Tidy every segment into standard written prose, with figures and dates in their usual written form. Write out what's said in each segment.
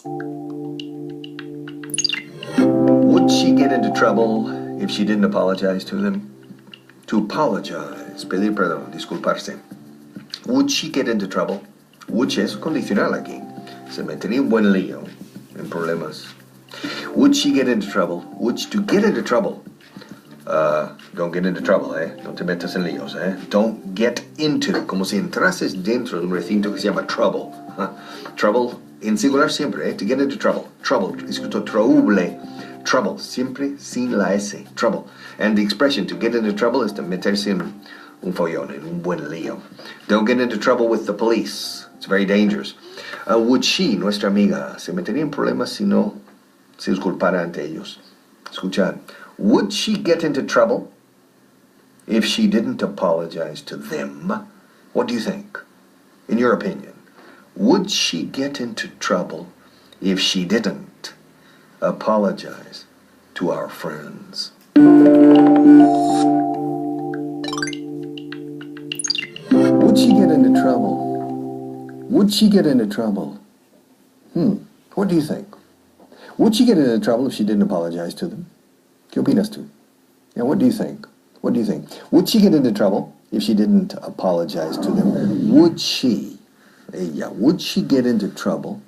Would she get into trouble if she didn't apologize to them? To apologize, pedir perdón, disculparse. Would she get into trouble? Would es condicional aquí. Se metería en buen lío, en problemas. Would she get into trouble? To get into trouble. Don't get into trouble, No te metas en líos, Don't get into, como si entrases dentro de un recinto que se llama trouble. Trouble, en singular siempre, To get into trouble. Trouble, escrito trouble. Trouble, siempre sin la S. Trouble. And the expression to get into trouble is to meterse en un follón, en un buen lío. Don't get into trouble with the police. It's very dangerous. Would she, nuestra amiga, se metería en problemas si no se disculpara ante ellos? Escuchad. Would she get into trouble if she didn't apologize to them? What do you think? In your opinion, would she get into trouble if she didn't apologize to our friends? Would she get into trouble? Would she get into trouble? What do you think? Would she get into trouble if she didn't apologize to them? ¿Qué opinas tú? Yeah, what do you think? What do you think? Would she get into trouble if she didn't apologize to them? Would she get into trouble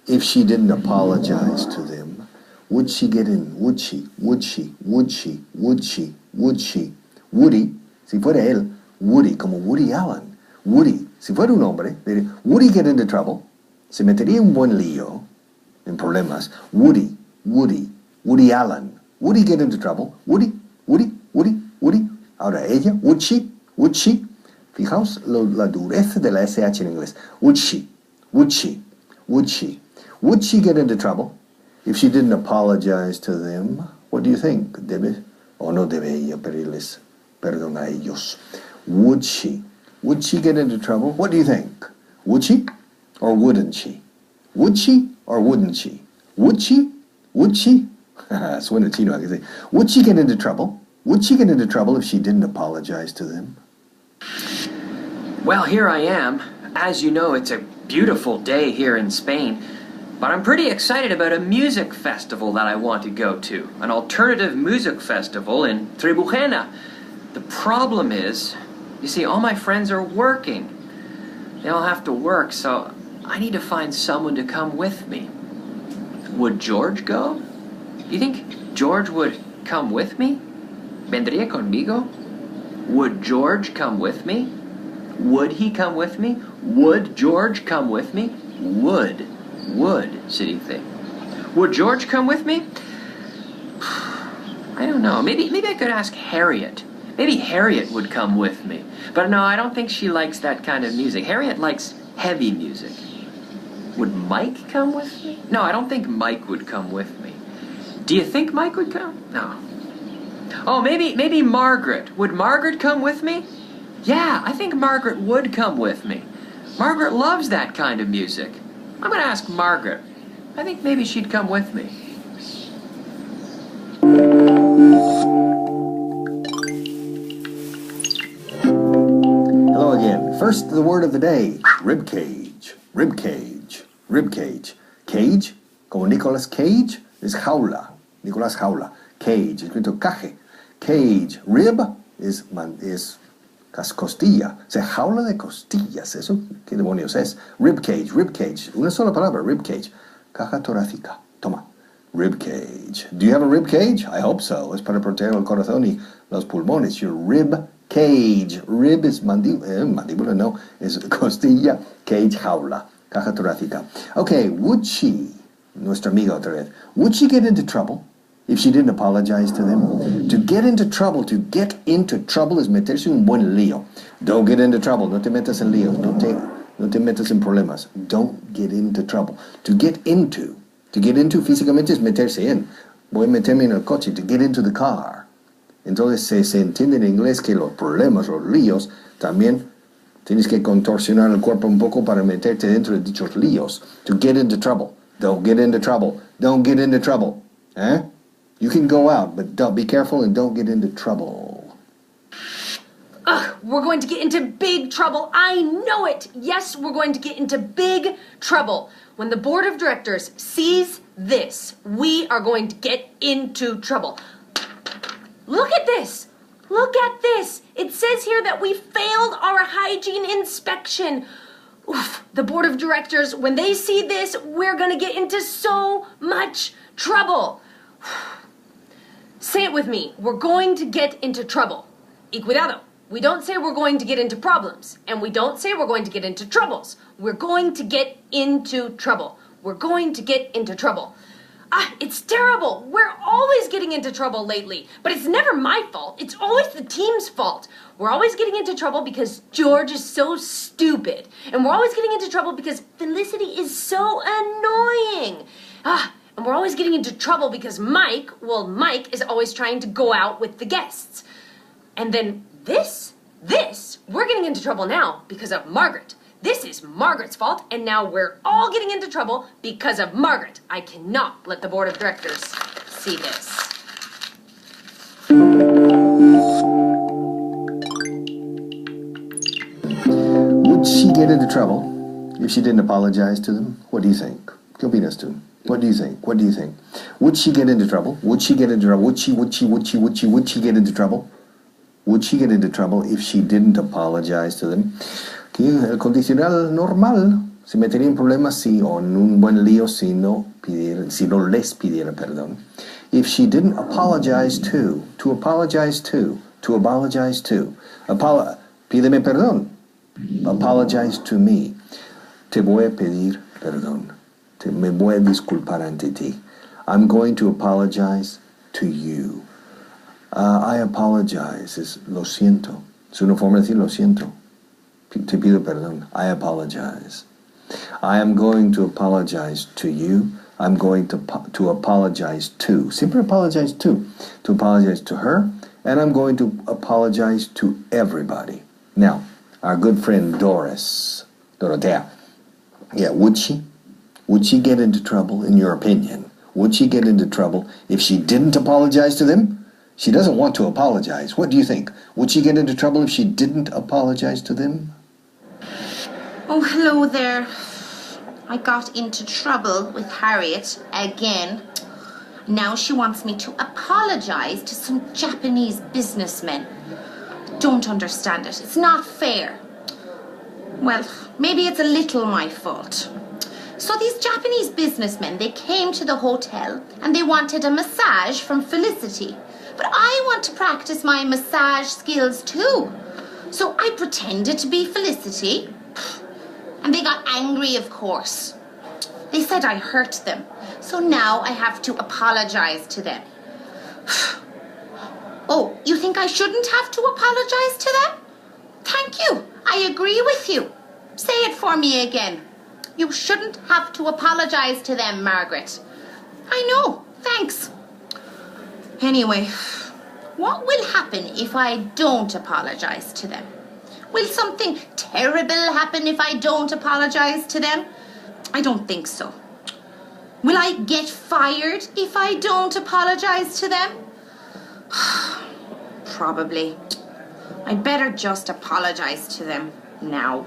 if she didn't apologize to them? Would she, Woody, si fuera él, Woody, como Woody Allen. Woody, si fuera un hombre, diría, would he get into trouble? Se metería en un buen lío, en problemas. Woody Allen. Would he get into trouble? Woody. Ahora ella, would she? Fijaos la dureza de la SH en inglés. Would she get into trouble if she didn't apologize to them? What do you think? ¿Debe o no debe ella pedirles perdón a ellos? Would she get into trouble? What do you think? Would she or wouldn't she? Would she or wouldn't she? Would she? Suena chino, I can say. Would she get into trouble? Would she get into trouble if she didn't apologize to them? Well, here I am. As you know, it's a beautiful day here in Spain, but I'm pretty excited about a music festival that I want to go to, an alternative music festival in Trebujena. The problem is, you see, all my friends are working. They all have to work, so I need to find someone to come with me. Would George go? You think George would come with me? ¿Vendría conmigo? Would George come with me? Would he come with me? Would George come with me? Would, city thing. Would George come with me? I don't know. Maybe I could ask Harriet. Maybe Harriet would come with me. But no, I don't think she likes that kind of music. Harriet likes heavy music. Would Mike come with me? No, I don't think Mike would come with me. Do you think Mike would come? No. Oh, maybe Margaret. Would Margaret come with me? Yeah, I think Margaret would come with me. Margaret loves that kind of music. I'm going to ask Margaret. I think maybe she'd come with me. Hello again. First, the word of the day. Rib cage. Cage, como Nicolas Cage, es jaula. Nicolas Jaula. Cage, escrito caje. Cage. Rib es costilla. O sea, jaula de costillas. ¿Eso qué demonios es? Rib cage. Una sola palabra, rib cage. Caja torácica. Toma. Rib cage. Do you have a rib cage? I hope so. Es para proteger el corazón y los pulmones. Your rib cage. Rib es mandíbula, no. Es costilla. Cage, jaula. Caja torácica. Okay, would she, nuestra amiga otra vez, would she get into trouble if she didn't apologize to them? To get into trouble es meterse en un buen lío. Don't get into trouble. No te metas en líos. No te metas en problemas. Don't get into trouble. To get into físicamente es meterse en. Voy a meterme en el coche. To get into the car. Entonces se entiende en inglés que los problemas, los líos, también tienes que contorsionar el cuerpo un poco para meterte dentro de dichos líos. To get into trouble. Don't get into trouble. Don't get into trouble. You can go out, but be careful and don't get into trouble. Ugh, We're going to get into big trouble. I know it. Yes, we're going to get into big trouble. When the board of directors sees this, we are going to get into trouble. Look at this. Look at this. It says here that we failed our hygiene inspection. Oof, the board of directors, when they see this, we're going to get into so much trouble. Say it with me. We're going to get into trouble. Y cuidado. We don't say we're going to get into problems. And we don't say we're going to get into troubles. We're going to get into trouble. We're going to get into trouble. It's terrible. We're always getting into trouble lately. But it's never my fault. It's always the team's fault. We're always getting into trouble because George is so stupid. And we're always getting into trouble because Felicity is so annoying. And we're always getting into trouble because Mike is always trying to go out with the guests. And then this, we're getting into trouble now because of Margaret. This is Margaret's fault, and now we're all getting into trouble because of Margaret. I cannot let the board of directors see this. Would she get into trouble if she didn't apologize to them? What do you think? ¿Qué opinas tú? What do you think? What do you think? Would she get into trouble? Would she get into trouble? Would she get into trouble? Would she get into trouble if she didn't apologize to them? El condicional normal se metería en problemas si, o en un buen lío si no les pidiera perdón. If she didn't apologize to apologize to, pídeme perdón, apologize to me, te voy a pedir perdón, me voy a disculpar ante ti. I'm going to apologize to you. I apologize, es lo siento. Es una forma de decir lo siento. Te pido perdón. I apologize. I am going to apologize to you. I'm going to apologize to. Siempre apologize to. To apologize to her. And I'm going to apologize to everybody. Now, our good friend Dorotea. Yeah, would she? Would she get into trouble, in your opinion? Would she get into trouble if she didn't apologize to them? She doesn't want to apologize. What do you think? Would she get into trouble if she didn't apologize to them? Oh, hello there. I got into trouble with Harriet again. Now she wants me to apologize to some Japanese businessmen. Don't understand it. It's not fair. Well, maybe it's a little my fault. So these Japanese businessmen, they came to the hotel and they wanted a massage from Felicity. But I want to practice my massage skills too. So I pretended to be Felicity. And they got angry, of course. They said I hurt them. So now I have to apologize to them. Oh, you think I shouldn't have to apologize to them? Thank you. I agree with you. Say it for me again. You shouldn't have to apologize to them, Margaret. I know. Thanks. Anyway, what will happen if I don't apologize to them? Will something terrible happen if I don't apologize to them? I don't think so. Will I get fired if I don't apologize to them? Probably. I'd better just apologize to them now.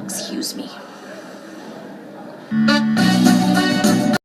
Excuse me.